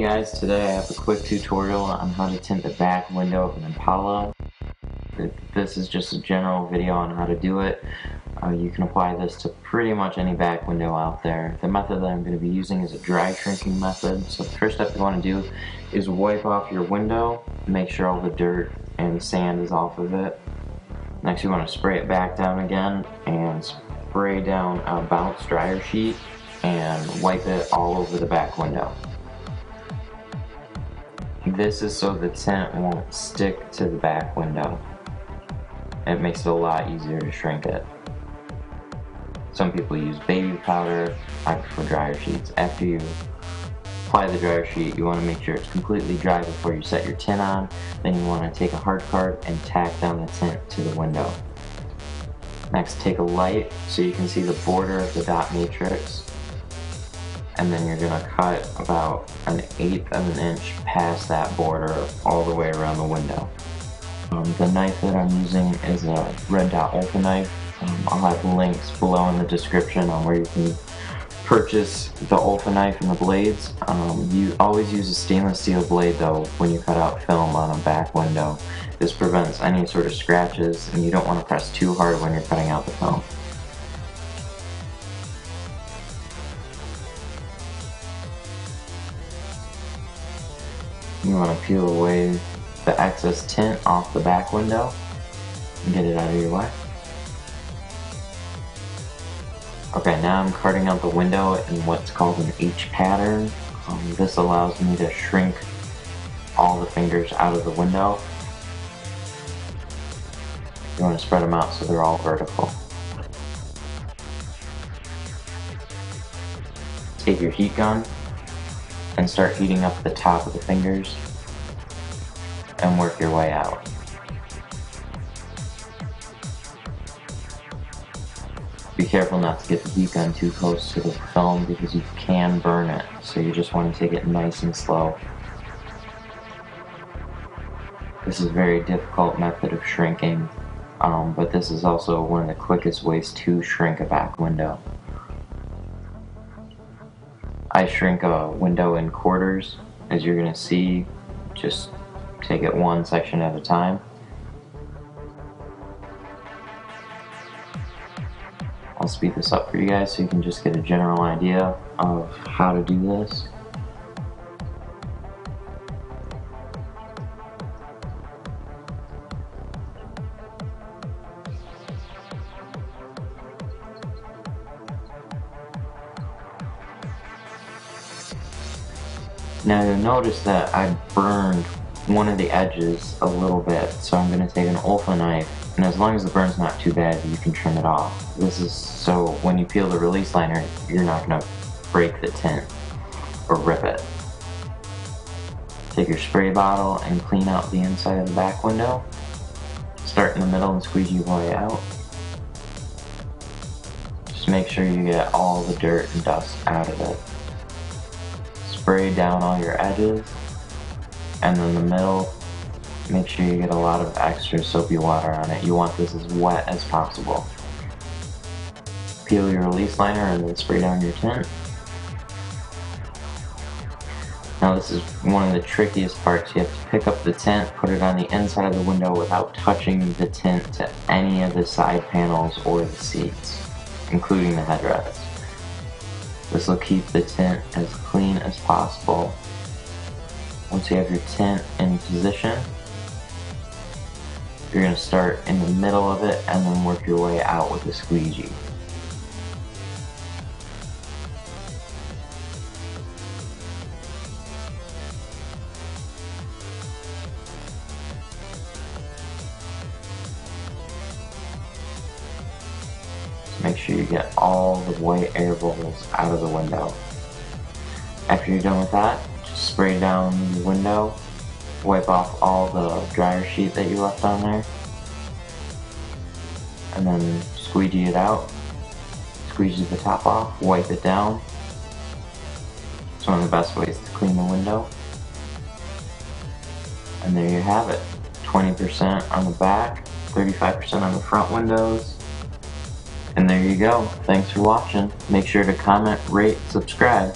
guys, today I have a quick tutorial on how to tint the back window of an Impala. This is just a general video on how to do it. You can apply this to pretty much any back window out there. The method that I'm going to be using is a dry shrinking method. So the first step you want to do is wipe off your window, make sure all the dirt and sand is off of it. Next you want to spray it back down again and spray down a bounce dryer sheet and wipe it all over the back window. This is so the tint won't stick to the back window. It makes it a lot easier to shrink it. Some people use baby powder. I prefer dryer sheets. After you apply the dryer sheet, you want to make sure it's completely dry before you set your tint on. Then you want to take a hard card and tack down the tint to the window. Next, take a light so you can see the border of the dot matrix. And then you're going to cut about 1/8 of an inch past that border all the way around the window. The knife that I'm using is a red dot Ultra knife. I'll have links below in the description on where you can purchase the Ultra knife and the blades. You always use a stainless steel blade though when you cut out film on a back window. This prevents any sort of scratches, and you don't want to press too hard when you're cutting out the film. You want to peel away the excess tint off the back window and get it out of your way. Okay, now I'm carting out the window in what's called an H pattern. This allows me to shrink all the fingers out of the window. You want to spread them out so they're all vertical. Take your heat gun and start heating up the top of the fingers and work your way out. Be careful not to get the heat gun too close to the film because you can burn it, so you just want to take it nice and slow. This is a very difficult method of shrinking, but this is also one of the quickest ways to shrink a back window. I shrink a window in quarters, as you're going to see. Just take it one section at a time. I'll speed this up for you guys so you can just get a general idea of how to do this. Now you'll notice that I burned one of the edges a little bit, so I'm going to take an Ultra knife, and as long as the burn's not too bad, you can trim it off. This is so when you peel the release liner, you're not going to break the tint or rip it. Take your spray bottle and clean out the inside of the back window. Start in the middle and squeeze your way out. Just make sure you get all the dirt and dust out of it. Spray down all your edges, and then the middle, make sure you get a lot of extra soapy water on it. You want this as wet as possible. Peel your release liner and then spray down your tint. Now this is one of the trickiest parts. You have to pick up the tint, put it on the inside of the window without touching the tint to any of the side panels or the seats, including the headrests. This will keep the tint as clean as possible. Once you have your tint in position, you're going to start in the middle of it and then work your way out with a squeegee. Make sure you get all the white air bubbles out of the window. After you're done with that, just spray down the window, wipe off all the dryer sheet that you left on there, and then squeegee it out. Squeegee the top off, wipe it down. It's one of the best ways to clean the window. And there you have it. 20% on the back, 35% on the front windows. And there you go. Thanks for watching. Make sure to comment, rate, subscribe.